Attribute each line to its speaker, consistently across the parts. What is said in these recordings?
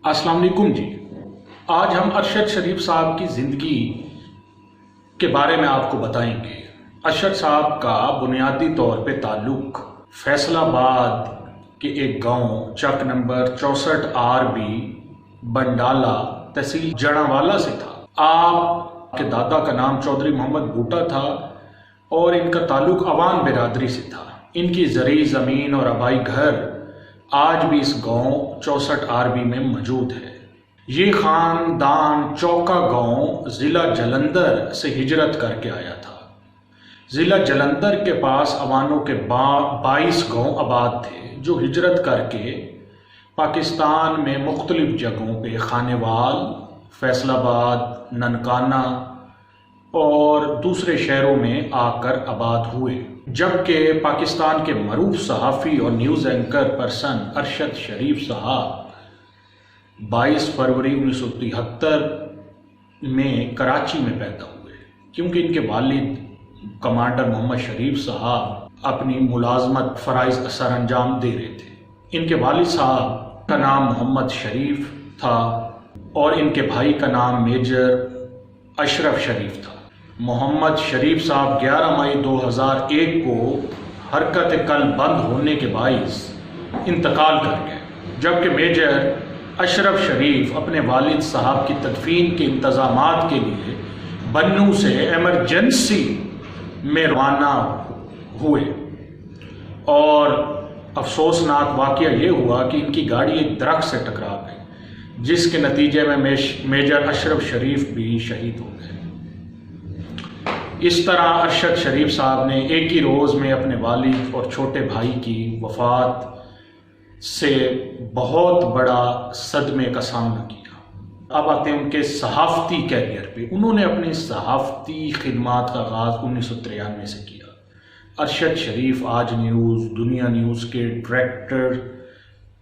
Speaker 1: अस्सलाम वालेकुम जी। आज हम अरशद शरीफ साहब की ज़िंदगी के बारे में आपको बताएंगे। अरशद साहब का बुनियादी तौर पे ताल्लुक फैसलाबाद के एक गांव चक नंबर 64 RB बंडाला तहसील जड़ावाला से था। आपके दादा का नाम चौधरी मोहम्मद बूटा था और इनका ताल्लुक अवान बिरादरी से था। इनकी ज़री ज़मीन और आबाई घर आज भी इस गांव 64 RB में मौजूद है। ये ख़ानदान चौका गांव ज़िला जलंधर से हिजरत करके आया था। ज़िला जलंधर के पास अवानों के 22 गांव आबाद थे जो हिजरत करके पाकिस्तान में मुख्तलिफ जगहों पे खानेवाल, फैसलाबाद, ननकाना और दूसरे शहरों में आकर आबाद हुए। जबकि पाकिस्तान के मरूफ सहाफ़ी और न्यूज़ एंकर पर्सन अरशद शरीफ साहब 22 फरवरी 1973 में कराची में पैदा हुए, क्योंकि इनके वालिद कमांडर मोहम्मद शरीफ साहब अपनी मुलाजमत फ़राइज़ सर अंजाम दे रहे थे। इनके वालिद साहब का नाम मोहम्मद शरीफ था और इनके भाई का नाम मेजर अशरफ शरीफ था। मोहम्मद शरीफ साहब 11 मई 2001 को हरकत कल बंद होने के बाइस इंतकाल कर गए, जबकि मेजर अशरफ शरीफ अपने वालिद साहब की तदफीन के इंतज़ामात के लिए बन्नू से एमरजेंसी में रवाना हुए और अफसोसनाक वाक़या ये हुआ कि इनकी गाड़ी एक दरख्त से टकरा गई, जिसके नतीजे में मेजर अशरफ शरीफ भी शहीद हो गए। इस तरह अरशद शरीफ साहब ने एक ही रोज़ में अपने वालिद और छोटे भाई की वफ़ात से बहुत बड़ा सदमे का सामना किया। अब आते हैं उनके सहाफ़ती कैरियर पे। उन्होंने अपनी सहाफ़ती खिदमात का आगाज़ 1993 से किया। अरशद शरीफ आज न्यूज़, दुनिया न्यूज़ के डायरेक्टर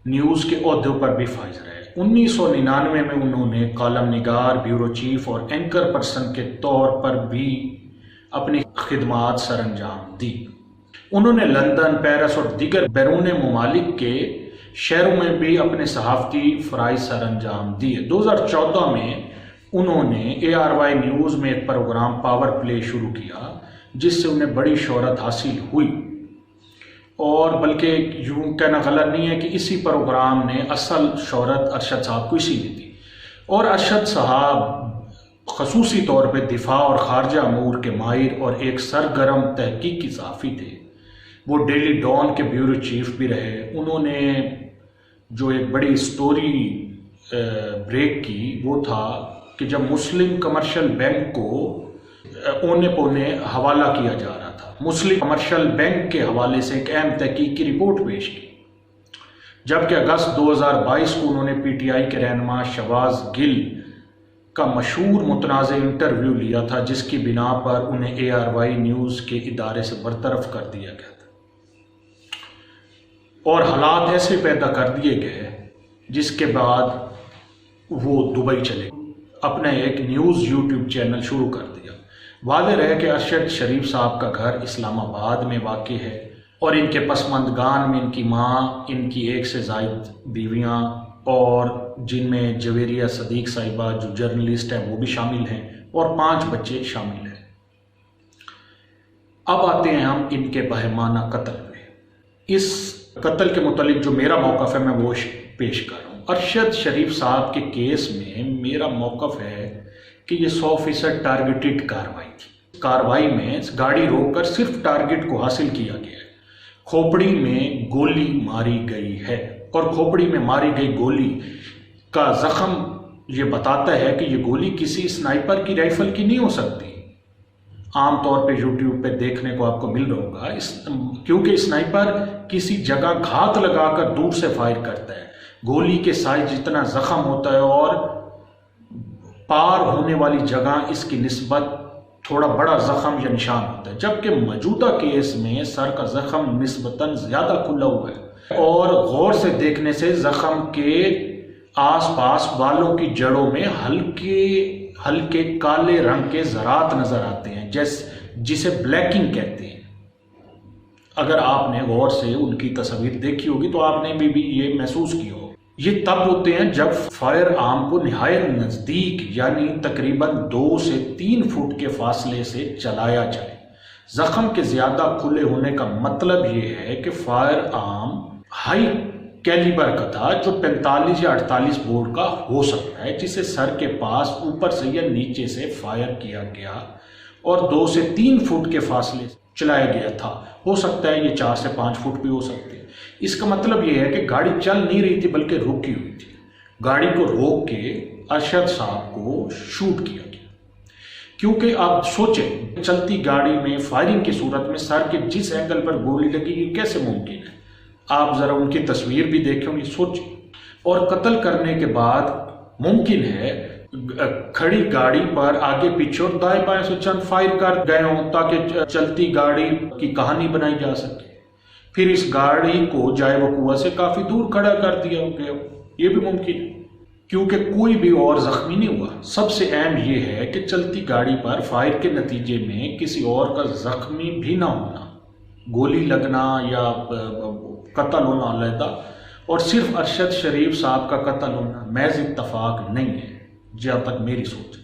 Speaker 1: न्यूज़ के ओहदे पर भी फाइज रहे। 1999 में उन्होंने कॉलम निगार, ब्यूरो चीफ और एंकर पर्सन के तौर पर भी अपनी खिदमात सर अंजाम दी। उन्होंने लंदन, पेरिस और दीगर बैरून ममालिक के शहरों में भी अपने सहाफ़ती फ़राइज़ सर अंजाम दिए। 2014 में उन्होंने ARY न्यूज़ में एक प्रोग्राम पावर प्ले शुरू किया, जिससे उन्हें बड़ी शोहरत हासिल हुई। और बल्कि यूँ कहना गलत नहीं है कि इसी प्रोग्राम ने असल शोहरत अरशद साहब को इसीलिए दी। और अरशद साहब ख़ुसूसी तौर पर दिफा और ख़ारजा अमूर के माहिर और एक सरगर्म तहकीकी सहाफ़ी थे। वो डेली डॉन के ब्यूरो चीफ भी रहे। उन्होंने जो एक बड़ी स्टोरी ब्रेक की वो था कि जब मुस्लिम कमर्शियल बैंक को औने पौने हवाला किया जा रहा था, मुस्लिम कमर्शियल बैंक के हवाले से एक अहम तहकीकी रिपोर्ट पेश की। जबकि अगस्त 2022 को उन्होंने PTI के रहनुमा शहबाज गिल का मशहूर मुतनाज़ इंटरव्यू लिया था, जिसकी बिना पर उन्हें ARY न्यूज़ के इदारे से बरतरफ कर दिया गया था और हालात ऐसे पैदा कर दिए गए जिसके बाद वो दुबई चले, अपना एक न्यूज़ YouTube चैनल शुरू कर दिया। वाज़ेह रहे कि अरशद शरीफ साहब का घर इस्लामाबाद में वाक़ है और इनके पसमंदगान में इनकी माँ, इनकी एक से ज़ायद बीवियाँ और जिनमें जवेरिया सदीक साहिबा जो जर्नलिस्ट है वो भी शामिल हैं और 5 बच्चे शामिल हैं। अब आते हैं हम इनके बहमाना कत्ल पे। इस कत्ल के मुतालिक जो मेरा मौक़िफ़ है मैं वो पेश कर रहा हूँ। अरशद शरीफ साहब के केस में मेरा मौक़िफ़ है कि ये 100% टारगेटेड कार्रवाई थी। कार्रवाई में गाड़ी रोककर सिर्फ टारगेट को हासिल किया गया है। खोपड़ी में गोली मारी गई है और खोपड़ी में मारी गई गोली का ज़ख्म ये बताता है कि ये गोली किसी स्नाइपर की राइफल की नहीं हो सकती। आमतौर पे YouTube पे देखने को आपको मिल रहा होगा, क्योंकि स्नाइपर किसी जगह घात लगाकर दूर से फायर करता है। गोली के साइज जितना ज़ख्म होता है और पार होने वाली जगह इसकी निस्बत थोड़ा बड़ा ज़ख्म या निशान होता है, जबकि मौजूदा केस में सर का ज़ख्म निस्बतन ज़्यादा खुला हुआ है और गौर से देखने से ज़ख्म के आसपास बालों की जड़ों में हल्के काले रंग के ज़रात नज़र आते हैं, जिसे ब्लैकिंग कहते हैं। अगर आपने गौर से उनकी तस्वीर देखी होगी तो आपने भी ये महसूस किया होगा। ये तब होते हैं जब फायर आर्म को निहायत नज़दीक यानी तकरीबन 2 से 3 फुट के फासले से चलाया जाए। जख्म के ज़्यादा खुले होने का मतलब ये है कि फायर आर्म हाई कैलिबर का था जो 45 या 48 बोर का हो सकता है, जिसे सर के पास ऊपर से या नीचे से फायर किया गया और 2 से 3 फुट के फासले चलाया गया था। हो सकता है ये 4 से 5 फुट भी हो सकते हैं। इसका मतलब ये है कि गाड़ी चल नहीं रही थी बल्कि रुकी हुई थी। गाड़ी को रोक के अरशद साहब को शूट किया गया, क्योंकि आप सोचें चलती गाड़ी में फायरिंग की सूरत में सर के जिस एंगल पर गोली लगी ये कैसे मुमकिन है। आप ज़रा उनकी तस्वीर भी देखेंगे, सोचें। और कत्ल करने के बाद मुमकिन है खड़ी गाड़ी पर आगे पीछे और दाएं बाएं से चंद फायर कर गए हों ताकि चलती गाड़ी की कहानी बनाई जा सके। फिर इस गाड़ी को जाए वकूआ से काफ़ी दूर खड़ा कर दिया गया, ये भी मुमकिन है, क्योंकि कोई भी और जख्मी नहीं हुआ। सबसे अहम ये है कि चलती गाड़ी पर फायर के नतीजे में किसी और का जख्मी भी ना होना, गोली लगना या कत्ल होना अलहदा, और सिर्फ अरशद शरीफ साहब का कत्ल होना महज इत्तफाक नहीं है, जहाँ तक मेरी सोच।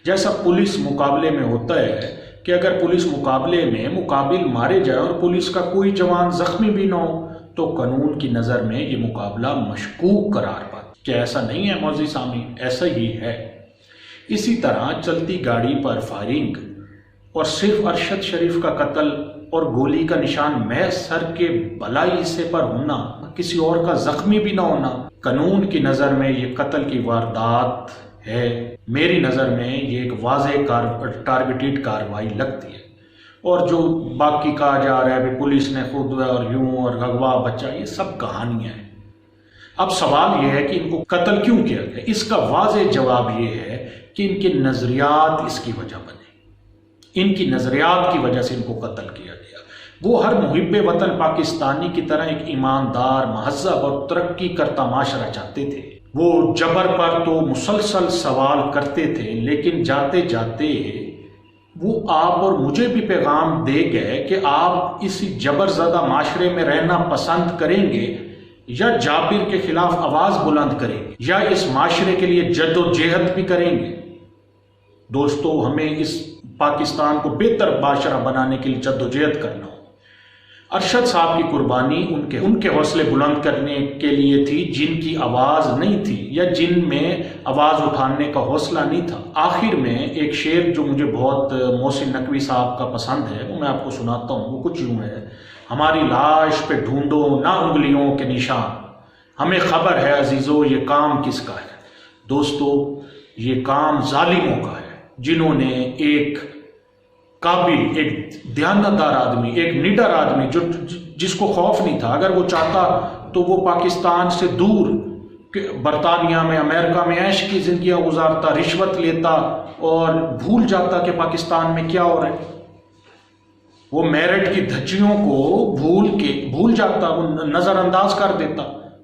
Speaker 1: जैसा पुलिस मुकाबले में होता है कि अगर पुलिस मुकाबले में मुकाबिल मारे जाए और पुलिस का कोई जवान जख्मी भी ना हो तो कानून की नज़र में ये मुकाबला मशकूक करार पाता। क्या ऐसा नहीं है मौजी सामी? ऐसा ही है। इसी तरह चलती गाड़ी पर फायरिंग और सिर्फ अरशद शरीफ का कत्ल और गोली का निशान महज सर के बलाई हिस्से पर होना, किसी और का जख्मी भी ना होना, कानून की नज़र में ये कत्ल की वारदात है। मेरी नज़र में ये एक वाज़ेह टारगेटेड कार्रवाई लगती है। और जो बाकी कहा जा रहा है पुलिस ने खुद और यूं और अगवा बच्चा, ये सब कहानियां हैं। अब सवाल यह है कि इनको कत्ल क्यों किया गया। इसका वाज़ेह जवाब ये है कि इनके नज़रियात इसकी वजह बने। इनकी नज़रियात की वजह से इनको कत्ल किया गया। वो हर मुहिब्बे वतन पाकिस्तानी की तरह एक ईमानदार, महज़ब और तरक्की करता माशरा चाहते थे। वो जबर पर तो मुसलसल सवाल करते थे, लेकिन जाते जाते वो आप और मुझे भी पैगाम दे गए कि आप इसी जबरज़दा माशरे में रहना पसंद करेंगे या जाबिर के खिलाफ आवाज़ बुलंद करेंगे या इस माशरे के लिए जद्दोजहद भी करेंगे। दोस्तों, हमें इस पाकिस्तान को बेहतर माशरा बनाने के लिए जद्दोजहद करना हो। अरशद साहब की कुर्बानी उनके हौसले बुलंद करने के लिए थी जिनकी आवाज़ नहीं थी या जिनमें आवाज़ उठाने का हौसला नहीं था। आखिर में एक शेर जो मुझे बहुत मोहसिन नकवी साहब का पसंद है वो मैं आपको सुनाता हूँ। वो कुछ यूँ है, हमारी लाश पे ढूंढो ना उंगलियों के निशान, हमें खबर है अजीज़ों ये काम किसका है। दोस्तों, ये काम जालिमों का है जिन्होंने एक काबिल, एक ध्यानदार आदमी, एक निडर आदमी जिसको खौफ नहीं था, अगर वो चाहता तो वो पाकिस्तान से दूर बरतानिया में, अमेरिका में ऐश की जिंदगियां गुजारता, रिश्वत लेता और भूल जाता कि पाकिस्तान में क्या हो रहा है। वो मेरठ की धज्जियों को भूल जाता, वो नजरअंदाज कर देता।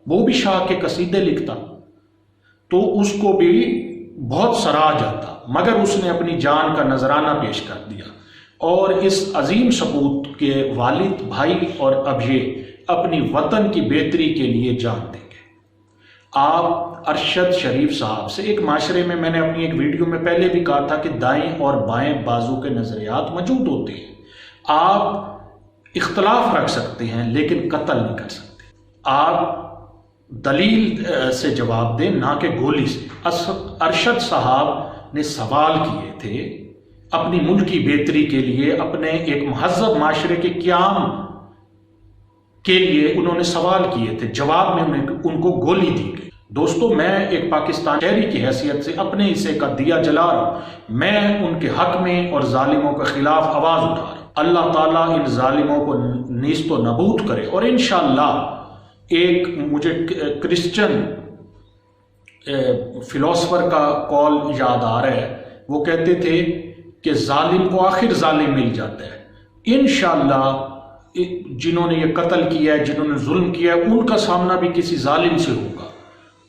Speaker 1: वो भी शाह के कसीदे लिखता तो उसको भी बहुत सराहा जाता, मगर उसने अपनी जान का नजराना पेश कर दिया और इस अजीम सपूत के वालिद, भाई और अब ये अपनी वतन की बेहतरी के लिए जान देंगे। आप अरशद शरीफ साहब से एक माशरे में, मैंने अपनी एक वीडियो में पहले भी कहा था कि दाएं और बाएं बाजू के नजरियात मौजूद होते हैं। आप इख्तलाफ रख सकते हैं लेकिन कत्ल नहीं कर सकते। आप दलील से जवाब दें, ना कि गोली से। अरशद साहब ने सवाल किए थे अपनी मुल्क की बेहतरी के लिए, अपने एक महज़ब माशरे के क़याम के लिए उन्होंने सवाल किए थे, जवाब में उनको गोली दी गई। दोस्तों, मैं एक पाकिस्तान शहरी की हैसियत से अपने हिस्से का दिया जला रहा हूं। मैं उनके हक में और जालिमों के खिलाफ आवाज उठा रहा हूं। अल्लाह ताला इन जालिमों को नीस्तो नबूद करे। और इंशाअल्लाह, एक मुझे क्रिश्चियन फिलोसफर का कॉल याद आ रहा है। वो कहते थे कि जालिम को आखिर जालिम मिल जाता है। इंशाअल्लाह जिन्होंने ये कत्ल किया है, जिन्होंने जुल्म किया है, उनका सामना भी किसी जालिम से होगा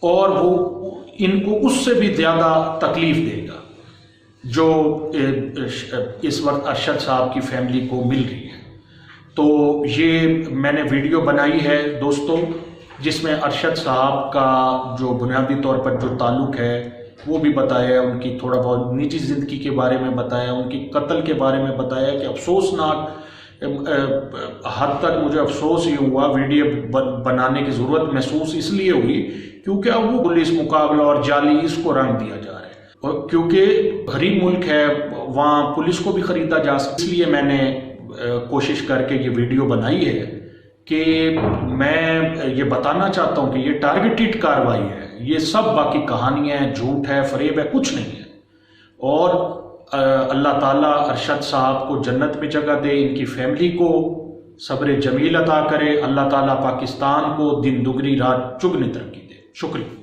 Speaker 1: और वो इनको उससे भी ज़्यादा तकलीफ देगा जो इस वक्त अरशद साहब की फैमिली को मिल रही है। तो ये मैंने वीडियो बनाई है दोस्तों, जिसमें अरशद साहब का जो बुनियादी तौर पर जो ताल्लुक़ है वो भी बताया, उनकी थोड़ा बहुत निजी ज़िंदगी के बारे में बताया, उनकी कत्ल के बारे में बताया कि अफसोसनाक हद तक मुझे अफसोस ये हुआ, वीडियो बनाने की ज़रूरत महसूस इसलिए हुई क्योंकि अब वो पुलिस मुकाबला और जाली इसको रंग दिया जा रहा है, और क्योंकि गरीब मुल्क है वहाँ पुलिस को भी ख़रीदा जा सकता। इसलिए मैंने कोशिश करके ये वीडियो बनाई है कि मैं ये बताना चाहता हूँ कि ये टारगेटेड कार्रवाई है, ये सब बाकी कहानियाँ हैं, झूठ है, फरेब है, कुछ नहीं है। और अल्लाह ताला अरशद साहब को जन्नत में जगह दे, इनकी फैमिली को सब्र जमील अता करे, अल्लाह ताला पाकिस्तान को दिन दुगनी रात चुगनी तरक्की दे। शुक्रिया।